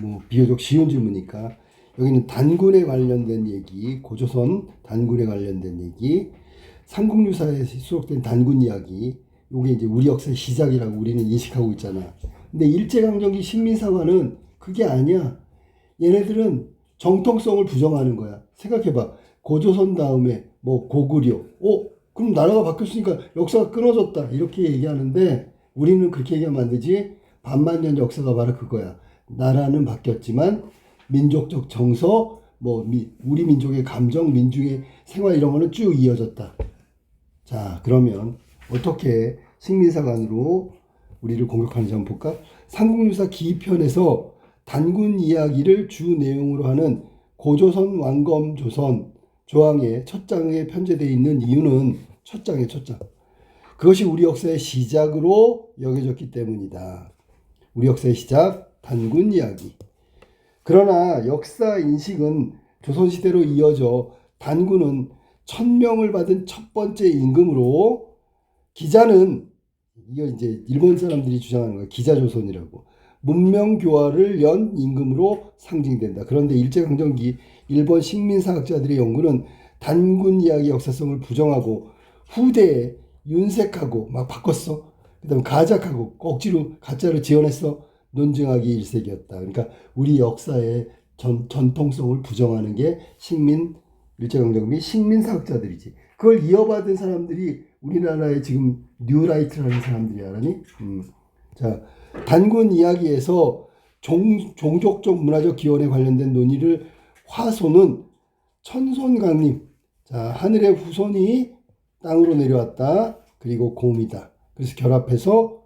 뭐 비교적 쉬운 질문이니까. 여기는 단군에 관련된 얘기, 고조선 단군에 관련된 얘기, 삼국유사에 수록된 단군 이야기. 요게 이제 우리 역사의 시작이라고 우리는 인식하고 있잖아. 근데 일제강점기 식민사관은 그게 아니야. 얘네들은 정통성을 부정하는 거야. 생각해봐. 고조선 다음에 뭐 고구려. 그럼 나라가 바뀌었으니까 역사가 끊어졌다. 이렇게 얘기하는데 우리는 그렇게 얘기하면 안 되지. 반만년 역사가 바로 그거야. 나라는 바뀌었지만 민족적 정서, 우리 민족의 감정, 민중의 생활 이런 거는 쭉 이어졌다. 자, 그러면 어떻게 식민사관으로 우리를 공격하는지 한번 볼까? 삼국유사 기편에서 단군 이야기를 주 내용으로 하는 고조선 왕검조선 조항의 첫 장에 편제되어 있는 이유는 첫 장의 첫 장. 그것이 우리 역사의 시작으로 여겨졌기 때문이다. 우리 역사의 시작, 단군 이야기. 그러나 역사 인식은 조선시대로 이어져 단군은 1000명을 받은 첫 번째 임금으로 기자는, 이거 이제 일본 사람들이 주장하는 거야. 기자조선이라고. 문명 교화를 연 임금으로 상징된다. 그런데 일제강점기 일본 식민사학자들의 연구는 단군 이야기 역사성을 부정하고 후대에 윤색하고 막 바꿨어. 그 다음에 가작하고 억지로 가짜를 지어냈어. 논증하기 일색이었다. 그러니까 우리 역사의 전통성을 부정하는 게 일제강점기 식민사학자들이지. 그걸 이어받은 사람들이 우리나라의 지금 뉴라이트라는 사람들이 알아니? 자, 단군 이야기에서 종족적 문화적 기원에 관련된 논의를 화소는 천손강림, 자, 하늘의 후손이 땅으로 내려왔다. 그리고 곰이다. 그래서 결합해서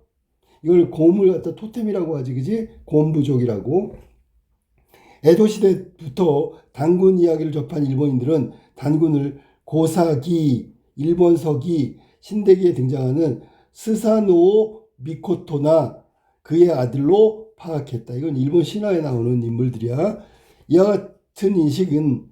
이걸 곰을 갖다 토템이라고 하지, 그지? 곰부족이라고. 에도시대부터 단군 이야기를 접한 일본인들은 단군을 고사기, 일본서기, 신대기에 등장하는 스사노 미코토나 그의 아들로 파악했다. 이건 일본 신화에 나오는 인물들이야. 이와 같은 인식은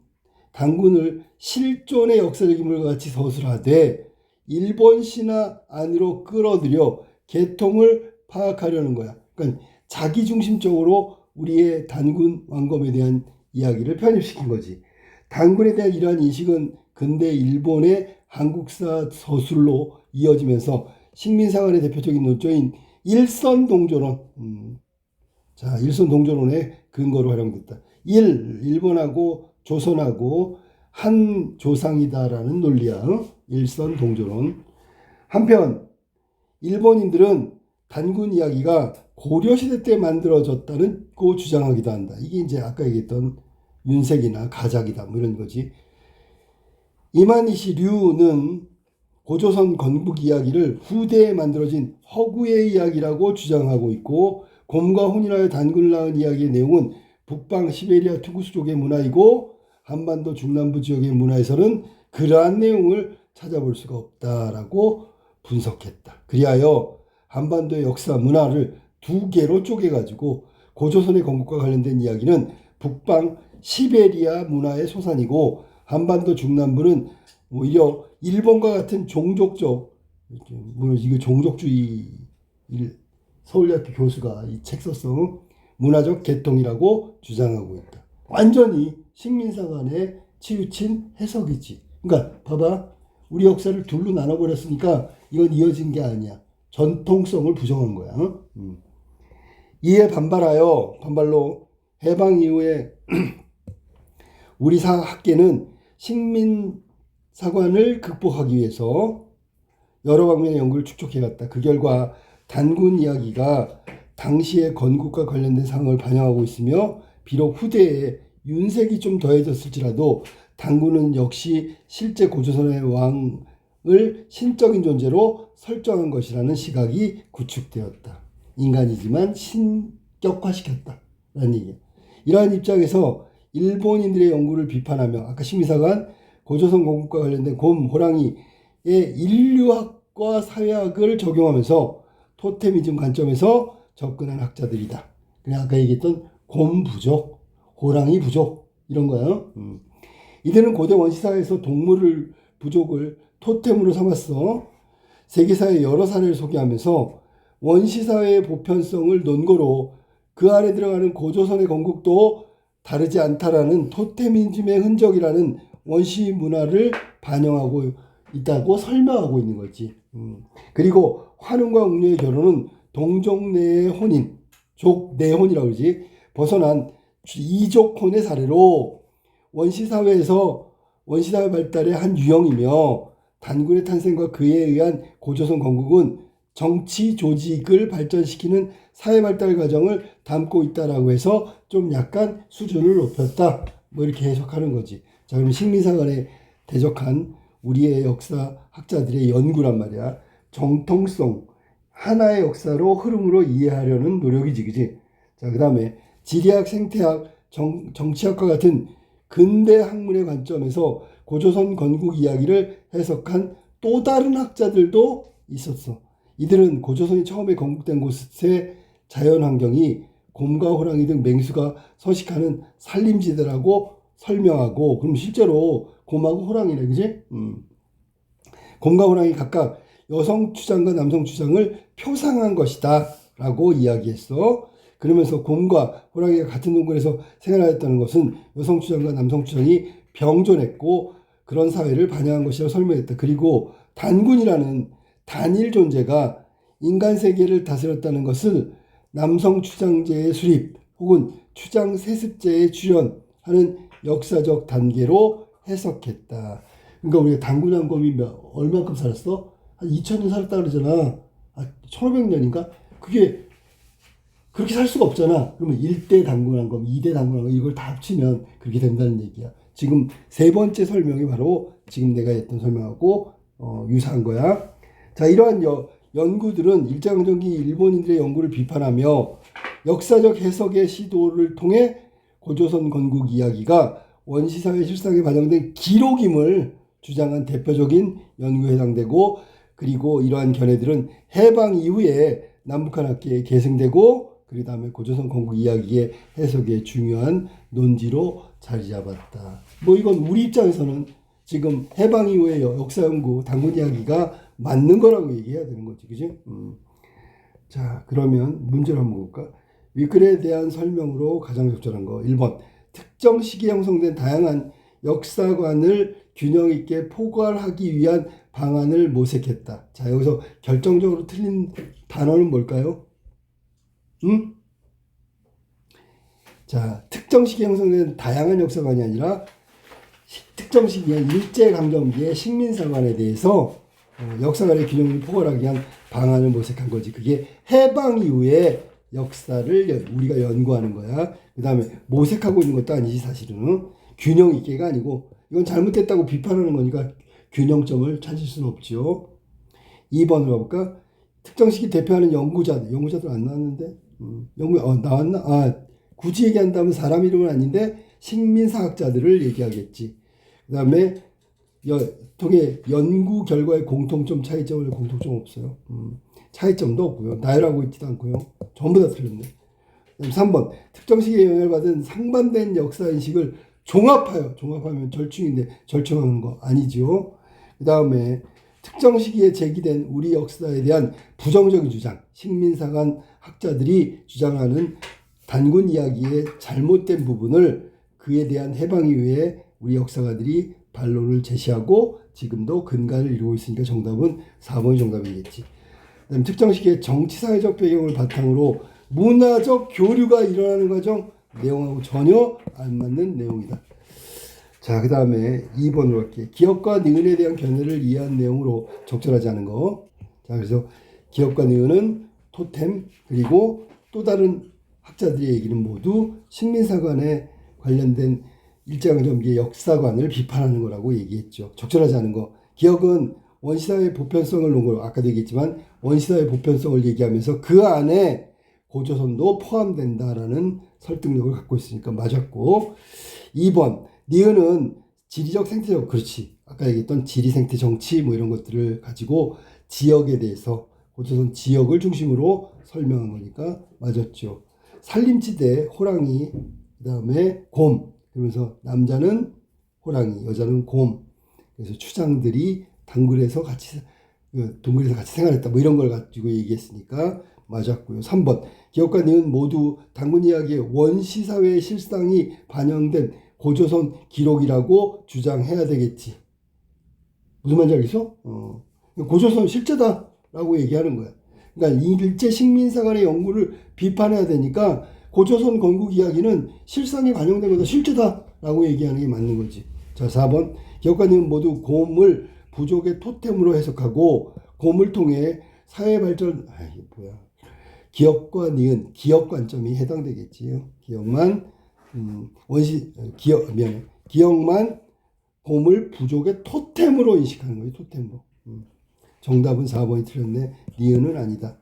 단군을 실존의 역사적 인물과 같이 서술하되 일본 신화 안으로 끌어들여 계통을 파악하려는 거야. 그러니까 자기중심적으로 우리의 단군 왕검에 대한 이야기를 편입시킨 거지. 단군에 대한 이러한 인식은 근대 일본의 한국사 서술로 이어지면서 식민사관의 대표적인 논조인 일선동조론, 자, 일선동조론의 근거로 활용됐다. 일본하고 조선하고 한 조상이다라는 논리야. 일선동조론. 한편 일본인들은 단군 이야기가 고려시대 때 만들어졌다고 주장하기도 한다. 이게 이제 아까 얘기했던 윤색이나 가작이다 뭐 이런 거지. 이만희시 류는 고조선 건국 이야기를 후대에 만들어진 허구의 이야기라고 주장하고 있고, 곰과 혼인하여 단군을 낳은 이야기의 내용은 북방 시베리아 투구스족의 문화이고 한반도 중남부 지역의 문화에서는 그러한 내용을 찾아볼 수가 없다라고 분석했다. 그리하여 한반도의 역사 문화를 두 개로 쪼개가지고 고조선의 건국과 관련된 이야기는 북방 시베리아 문화의 소산이고 한반도 중남부는 오히려 일본과 같은 종족적, 이거 종족주의 서울대학교 교수가 이 책 썼어. 문화적 계통이라고 주장하고 있다. 완전히 식민사관에 치우친 해석이지. 그러니까 봐봐. 우리 역사를 둘로 나눠버렸으니까 이건 이어진 게 아니야. 전통성을 부정한 거야. 이에 반발로 해방 이후에 우리 학계는 식민사관을 극복하기 위해서 여러 방면의 연구를 축적해갔다. 그 결과 단군 이야기가 당시의 건국과 관련된 상황을 반영하고 있으며 비록 후대에 윤색이 좀 더해졌을지라도 단군은 역시 실제 고조선의 왕을 신적인 존재로 설정한 것이라는 시각이 구축되었다. 인간이지만 신격화시켰다라는 얘기야. 이러한 입장에서 일본인들의 연구를 비판하며 아까 식민사관 고조선 건국과 관련된 곰, 호랑이의 인류학과 사회학을 적용하면서 토테미즘 관점에서 접근한 학자들이다. 그냥 아까 얘기했던 곰 부족, 호랑이 부족 이런 거예요. 이들은 고대 원시사회에서 동물을 부족을 토템으로 삼았어. 세계사의 여러 사례를 소개하면서 원시사회의 보편성을 논거로 그 안에 들어가는 고조선의 건국도 다르지 않다라는 토테미즘의 흔적이라는 원시 문화를 반영하고 있다고 설명하고 있는 거지. 그리고 환웅과 웅녀의 결혼은 동족 내의 혼인, 족 내혼이라고 그러지. 벗어난 이족혼의 사례로 원시사회 발달의 한 유형이며 단군의 탄생과 그에 의한 고조선 건국은 정치 조직을 발전시키는 사회 발달 과정을 담고 있다라고 해서 좀 약간 수준을 높였다. 뭐 이렇게 해석하는 거지. 자, 그럼 식민사관에 대적한 우리의 역사 학자들의 연구란 말이야. 정통성, 하나의 역사로 흐름으로 이해하려는 노력이지, 그지? 자, 그 다음에 지리학, 생태학, 정치학과 같은 근대 학문의 관점에서 고조선 건국 이야기를 해석한 또 다른 학자들도 있었어. 이들은 고조선이 처음에 건국된 곳의 자연환경이 곰과 호랑이 등 맹수가 서식하는 산림지대라고 설명하고, 그럼 실제로 곰하고 호랑이네, 그지? 곰과 호랑이 각각 여성 추장과 남성 추장을 표상한 것이다 라고 이야기했어. 그러면서 곰과 호랑이가 같은 동굴에서 생활하였다는 것은 여성 추장과 남성 추장이 병존했고 그런 사회를 반영한 것이라고 설명했다. 그리고 단군이라는 단일 존재가 인간 세계를 다스렸다는 것을 남성 추장제의 수립 혹은 추장 세습제의 출현하는 역사적 단계로 해석했다. 그러니까 우리가 단군왕검이 얼만큼 살았어? 한 2000년 살았다 그러잖아. 1500년인가? 그게 그렇게 살 수가 없잖아. 그러면 1대 단군왕검, 2대 단군왕검 이걸 다 합치면 그렇게 된다는 얘기야. 지금 세 번째 설명이 바로 지금 내가 했던 설명하고 유사한 거야. 자, 이러한 연구들은 일제강점기 일본인들의 연구를 비판하며 역사적 해석의 시도를 통해 고조선 건국 이야기가 원시사회 실상에 반영된 기록임을 주장한 대표적인 연구에 해당되고, 그리고 이러한 견해들은 해방 이후에 남북한 학계에 계승되고 그 다음에 고조선 건국 이야기의 해석의 중요한 논지로 자리 잡았다. 뭐 이건 우리 입장에서는 지금 해방 이후의 역사 연구, 단군 이야기가 맞는 거라고 얘기해야 되는 거지, 그지? 자, 그러면 문제를 한번 볼까? 위클에 대한 설명으로 가장 적절한 거. 1번. 특정 시기에 형성된 다양한 역사관을 균형 있게 포괄하기 위한 방안을 모색했다. 자, 여기서 결정적으로 틀린 단어는 뭘까요? 자, 특정 시기에 형성된 다양한 역사관이 아니라 특정 시기에 일제강점기의 식민사관에 대해서 역사관의 균형을 포괄하기 위한 방안을 모색한 거지. 그게 해방 이후에 역사를 우리가 연구하는 거야. 그 다음에 모색하고 있는 것도 아니지, 사실은. 균형 있게가 아니고 이건 잘못됐다고 비판하는 거니까 균형점을 찾을 수는 없죠. 2번으로 가볼까? 특정 시기 대표하는 연구자들 안 나왔는데? 나왔나? 굳이 얘기한다면 사람 이름은 아닌데 식민사학자들을 얘기하겠지. 그 다음에 통해 연구 결과의 공통점, 차이점을 공통점 없어요. 차이점도 없고요. 나열하고 있지도 않고요. 전부 다 틀렸네. 3번. 특정 시기에 영향을 받은 상반된 역사인식을 종합하면 절충인데 절충하는 거 아니죠. 그 다음에 특정 시기에 제기된 우리 역사에 대한 부정적인 주장, 식민사관 학자들이 주장하는 단군 이야기의 잘못된 부분을 그에 대한 해방 이후에 우리 역사가들이 반론을 제시하고 지금도 근간을 이루고 있으니까 정답은 4번이 정답이겠지. 그다음 특정 시기의 정치사회적 배경을 바탕으로 문화적 교류가 일어나는 과정, 내용하고 전혀 안 맞는 내용이다. 자, 그 다음에 2번으로 할게요. 기업과 니은에 대한 견해를 이해한 내용으로 적절하지 않은 거. 자, 그래서 기업과 니은은 토템, 그리고 또 다른 학자들의 얘기는 모두 식민사관에 관련된 일제강점기의 역사관을 비판하는 거라고 얘기했죠. 적절하지 않은 거. 기억은 원시사회의 보편성을 놓고 아까도 얘기했지만 원시사회의 보편성을 얘기하면서 그 안에 고조선도 포함된다라는 설득력을 갖고 있으니까 맞았고, 2번 니은은 지리적 생태적, 그렇지, 아까 얘기했던 지리 생태 정치 뭐 이런 것들을 가지고 지역에 대해서 고조선 지역을 중심으로 설명한 거니까 맞았죠. 산림지대 호랑이, 그 다음에 곰, 그러면서 남자는 호랑이, 여자는 곰. 그래서 추장들이 동굴에서 같이 생활했다. 뭐 이런 걸 가지고 얘기했으니까 맞았고요. 3번 기억과 니은 모두 단군 이야기의 원시사회의 실상이 반영된 고조선 기록이라고 주장해야 되겠지. 무슨 말인지 알겠어? 고조선 실제다라고 얘기하는 거야. 그러니까 일제 식민사 간의 연구를 비판해야 되니까 고조선 건국 이야기는 실상이 반영된 거다, 실제다라고 얘기하는 게 맞는 거지. 자, 4번 기억과 니은 모두 곰을 부족의 토템으로 해석하고 곰을 통해 사회 발전, 이게 뭐야? 기억과 니은, 기억 관점이 해당되겠지요. 기억만 기억만 곰을 부족의 토템으로 인식하는 거예요. 토템으로. 정답은 4번이 틀렸네. 니은은 아니다.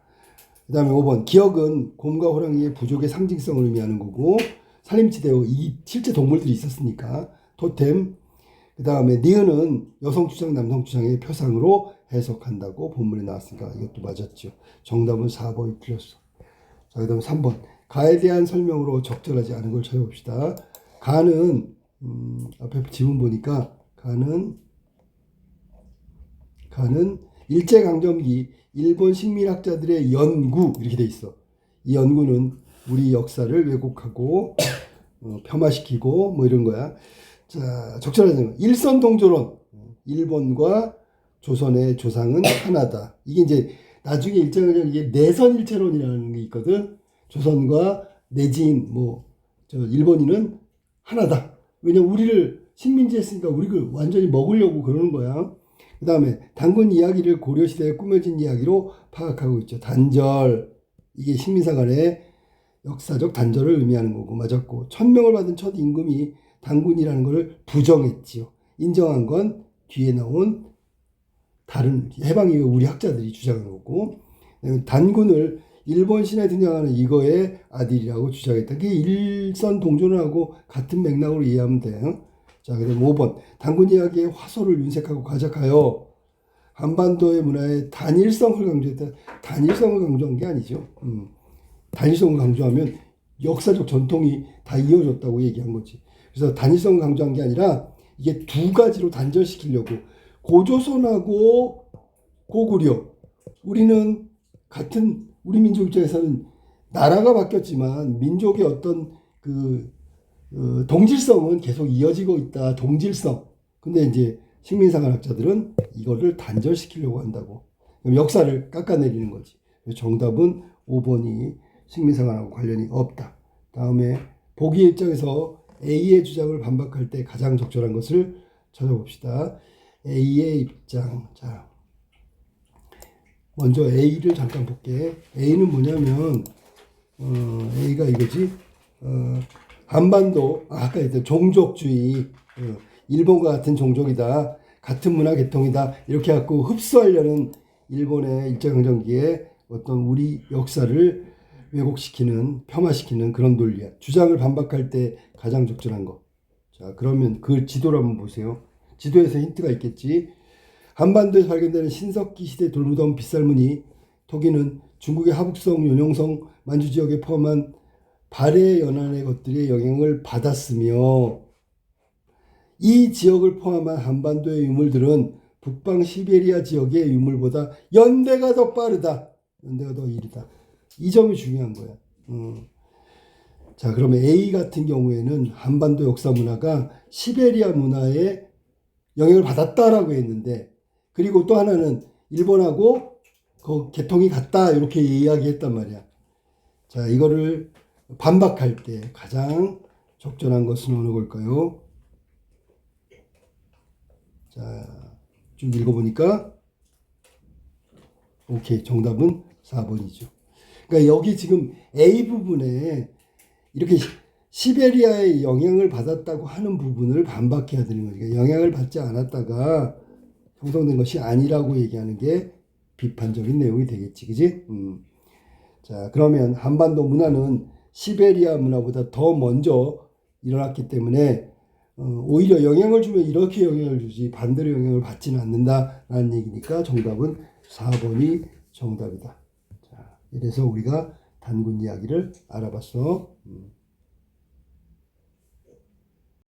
그 다음에 5번 기억은 곰과 호랑이의 부족의 상징성을 의미하는 거고 산림지대에 이 실제 동물들이 있었으니까 토템. 그 다음에 니은은 여성 주장 남성 주장의 표상으로 해석한다고 본문에 나왔으니까 이것도 맞았죠. 정답은 4번이 틀렸어. 자, 그 다음에 3번 가에 대한 설명으로 적절하지 않은 걸 찾아봅시다. 가는 앞에 지문 보니까 가는 일제강점기 일본 식민학자들의 연구 이렇게 돼 있어. 이 연구는 우리 역사를 왜곡하고 폄하시키고 뭐 이런 거야. 자, 적절하죠. 일선동조론. 일본과 조선의 조상은 하나다. 이게 이제 나중에 일제강점기 이게 내선일체론이라는 게 있거든. 조선과 내지인 일본인은 하나다. 왜냐면 우리를 식민지 했으니까 우리를 완전히 먹으려고 그러는 거야. 그 다음에 단군 이야기를 고려시대에 꾸며진 이야기로 파악하고 있죠. 단절. 이게 식민사 간의 역사적 단절을 의미하는 거고 맞았고 1000명을 받은 첫 임금이 단군이라는 것을 부정했지요. 인정한 건 뒤에 나온 다른 해방 이후 우리 학자들이 주장한 거고 단군을 일본 신에 등장하는 이거의 아들이라고 주장했다. 그게 일선 동조를 하고 같은 맥락으로 이해하면 돼요. 자, 그다음 5번 단군 이야기의 화소를 윤색하고 가작하여 한반도의 문화의 단일성을 강조했다. 단일성을 강조한 게 아니죠. 단일성을 강조하면 역사적 전통이 다 이어졌다고 얘기한 거지. 그래서 단일성을 강조한 게 아니라 이게 두 가지로 단절시키려고 고조선하고 고구려 우리는 같은 우리 민족 입장에서는 나라가 바뀌었지만 민족의 어떤 동질성은 계속 이어지고 있다. 동질성. 근데 이제 식민사관학자들은 이거를 단절시키려고 한다고. 그럼 역사를 깎아내리는 거지. 정답은 5번이 식민사관하고 관련이 없다. 다음에 보기의 입장에서 A의 주장을 반박할 때 가장 적절한 것을 찾아봅시다. A의 입장. 자, 먼저 A를 잠깐 볼게. A는 뭐냐면 A가 이거지. 한반도 아까 했던 종족주의, 일본과 같은 종족이다, 같은 문화 계통이다 이렇게 갖고 흡수하려는 일본의 일제강점기에 어떤 우리 역사를 왜곡시키는 폄하시키는 그런 논리야. 주장을 반박할 때 가장 적절한 거. 자, 그러면 그 지도를 한번 보세요. 지도에서 힌트가 있겠지. 한반도에서 발견되는 신석기 시대 돌무덤 빗살무늬 토기는 중국의 하북성, 요령성, 만주 지역에 포함한 발해 연안의 것들의 영향을 받았으며 이 지역을 포함한 한반도의 유물들은 북방 시베리아 지역의 유물보다 연대가 더 빠르다. 연대가 더 이르다. 이 점이 중요한 거야. 자, 그러면 A 같은 경우에는 한반도 역사 문화가 시베리아 문화에 영향을 받았다라고 했는데 그리고 또 하나는 일본하고 그 계통이 같다 이렇게 이야기했단 말이야. 자, 이거를 반박할 때 가장 적절한 것은 어느 걸까요? 자, 쭉 읽어보니까 오케이, 정답은 4번이죠. 그러니까 여기 지금 A 부분에 이렇게 시베리아의 영향을 받았다고 하는 부분을 반박해야 되는 거니까 그러니까 영향을 받지 않았다가 형성된 것이 아니라고 얘기하는 게 비판적인 내용이 되겠지, 그지? 자, 그러면 한반도 문화는 시베리아 문화보다 더 먼저 일어났기 때문에 오히려 영향을 주면 이렇게 영향을 주지 반대로 영향을 받지는 않는다라는 얘기니까 정답은 4번이 정답이다. 자, 이래서 우리가 단군 이야기를 알아봤어.